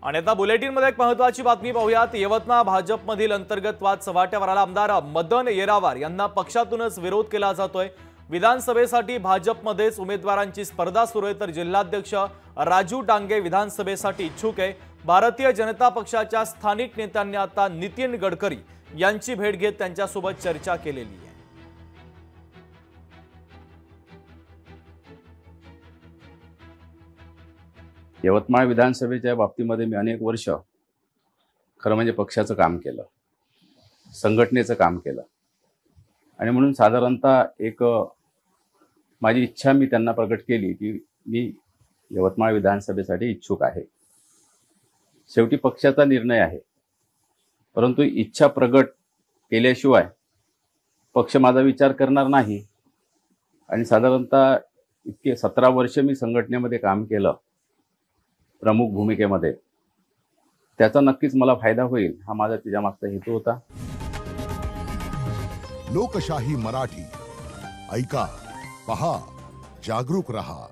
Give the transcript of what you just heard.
आणि आता बुलेटिनमध्ये एक महत्त्वाची बातमी पाहूयात। यवतमाळ भाजपमधील अंतर्गत वाद चव्हाट्यावर आला। आमदार मदन येरावार यांना पक्षातूनच विरोध केला जातोय। विधानसभेसाठी भाजपमध्येच उमेदवारांची स्पर्धा सुरू आहे, तर जिल्हाध्यक्ष राजू डांगे विधानसभेसाठी इच्छुक आहे। भारतीय जनता पक्षाच्या स्थानिक नेत्यांनी आता नितीन गडकरी यांची भेट घेत त्यांच्यासोबत चर्चा केलेली आहे। यवतमाळ विधानसभेच्या बाबतीमध्ये मी अनेक वर्ष खरं म्हणजे पक्षाचं काम केलं, संघटनेचं काम केलं आणि म्हणून साधारणतः एक माझी इच्छा मी त्यांना प्रकट केली की मी यवतमाळ विधानसभेसाठी इच्छुक आहे। शेवटी पक्षाचा निर्णय आहे, परंतु इच्छा प्रकट केल्याशिवाय पक्ष माझा विचार करणार नाही। आणि साधारणतः इतके 17 वर्ष मी संघटनेमध्ये काम केलं प्रमुख भूमिकेमध्ये, त्याचा नक्कीच मला फायदा होईल हा माझा त्याच्यामागचा हेतू होता। लोकशाही मराठी ऐका, पहा, जागरूक रहा।